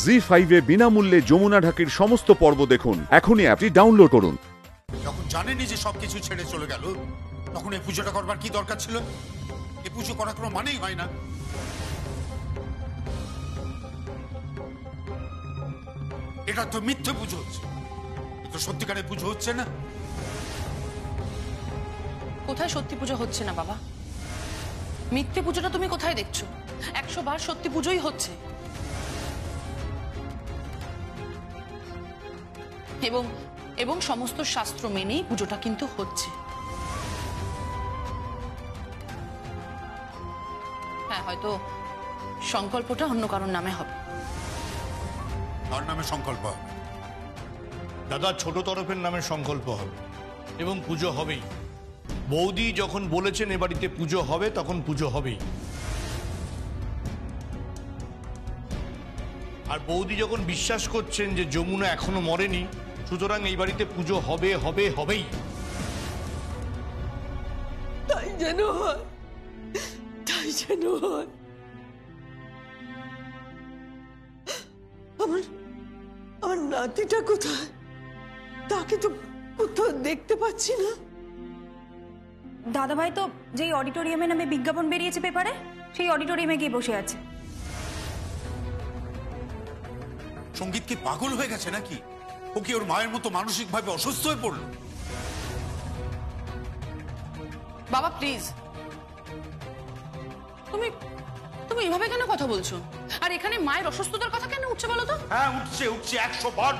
জি5 এ বিনামূল্যে যমুনা ঢাকির সমস্ত পর্ব দেখুন। এখনই অ্যাপটি ডাউনলোড করুন। যখন জানেনি যে সবকিছু ছেড়ে চলে গেল, তখন এই পুজোটা করবার কি দরকার ছিল? এই পুজো করার কোনো মানেই হয় না। এটা তো মিথ্যে পুজো হচ্ছে, তো সত্যিকারের পুজো হচ্ছে না। কোথায় সত্যি পুজো হচ্ছে না বাবা? মিথ্যে পুজোটা তুমি কোথায় দেখছো? 100 বার সত্যি পুজোই হচ্ছে। এবং এবং সমস্ত শাস্ত্র মেনেই পুজোটা কিন্তু হচ্ছে। হ্যাঁ, হয়তো সংকল্পটা অন্য কারোর নামে হবে। তার নামে সংকল্প হবে? দাদা, ছোট তরফের নামে সংকল্প হবে এবং পুজো হবেই। বৌদি যখন বলেছেন এ বাড়িতে পুজো হবে, তখন পুজো হবেই। আর বৌদি যখন বিশ্বাস করছেন যে যমুনা এখনো মরেনি, সুতরাং এই বাড়িতে পুজো হবে হবে হবেই। তাই যেন হয়, তাই যেন হয়। আমার নাতিটা কোথায়? তাকে তো কোথাও দেখতে পাচ্ছি না। দাদাভাই তো যেই অডিটোরিয়ামে নামে বিজ্ঞাপন বেরিয়েছে পেপারে, সেই অডিটোরিয়ামে গিয়ে বসে আছে। সঙ্গীত কি পাগল হয়ে গেছে নাকি? ও কি ওর মায়ের মতো মানসিক ভাবে অসুস্থ হয়ে পড়লো? বাবা প্লিজ, তুমি তুমি এভাবে কেন কথা বলছো? আর এখানে মায়ের অসুস্থতার কথা কেন উঠছে বলো তো? হ্যাঁ, উঠছে 100 বার।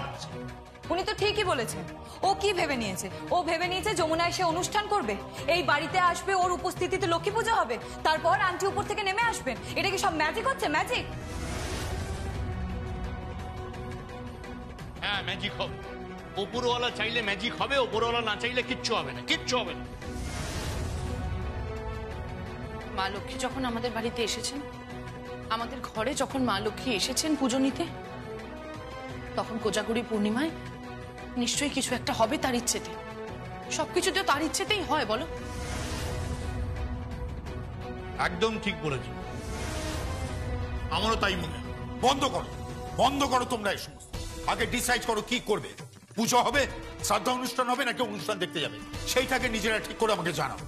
উনি তো ঠিকই বলেছেন। ও কি ভেবে নিয়েছে? ও ভেবে নিয়েছে যমুনা এসে অনুষ্ঠান করবে, এই বাড়িতে আসবে, ওর উপস্থিতিতে লক্ষ্মী পূজা হবে, তারপর আন্টি উপর থেকে নেমে আসবেন। এটা কি সব ম্যাজিক হচ্ছে? ম্যাজিক? হ্যাঁ, ম্যাজিক হবে। ওপরওয়ালা চাইলে ম্যাজিক হবে, ওপরওয়ালা না চাইলে কিচ্ছু হবে না, কিচ্ছু হবে না। মা লক্ষ্মী যখন আমাদের বাড়িতে এসেছেন, আমাদের ঘরে যখন মা লক্ষ্মী এসেছেন পুজো নিতে, তখন কোজাগরী পূর্ণিমায় নিশ্চয়ই কিছু একটা হবে তার ইচ্ছেতে। সবকিছু তো তার ইচ্ছেতেই হয়, বলো? একদম ঠিক বলেছি, আমারও তাই মনে হয়। বন্ধ করো তোমরা এই সমস্ত। আগে ডিসাইড করো কি করবে। পুজো হবে, শ্রাদ্ধা অনুষ্ঠান হবে, নাকি অনুষ্ঠান দেখতে যাবে, সেইটাকে নিজেরা ঠিক করে আমাকে জানাও।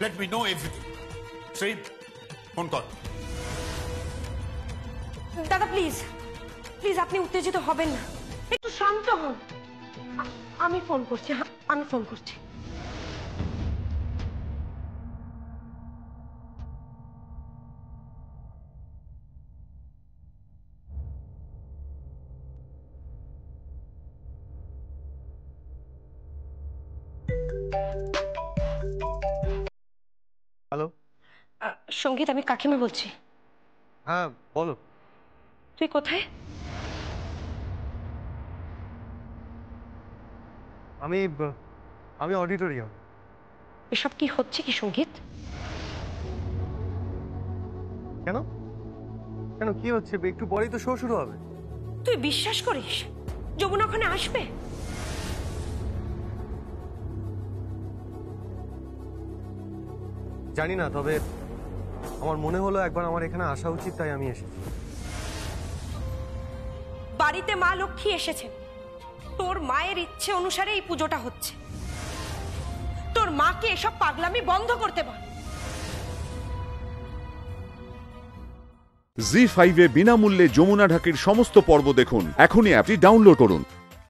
Let me know everything. Shri, phone কর। দাদা প্লিজ প্লিজ, আপনি উত্তেজিত হবেন না, একটু শান্ত হন। আমি ফোন করছি, আমি ফোন করছি। হ্যালো। সঙ্গীত, আমি কাকিমা বলছি। হ্যাঁ বলো। তুই কোথায়? আমি অডিটোরিয়াম। এসব কি হচ্ছে কি সঙ্গীত? কেন কেন কি হচ্ছে? একটু পরেই তো শো শুরু হবে। তুই বিশ্বাস করিস যমুনা ওখানে আসবে? জানি না, তবে আমার মনে হলো একবার আমার এখানে আসা উচিত, তাই আমি এসেছি। বাড়িতে মা লক্ষ্মী এসেছে, তোর মায়ের ইচ্ছে অনুসারে এই পুজোটা হচ্ছে। তোর মাকে এসব পাগলামি বন্ধ করতে বল। জি5 এ বিনামূল্যে যমুনা ঢাকির সমস্ত পর্ব দেখুন। এখনই অ্যাপটি ডাউনলোড করুন।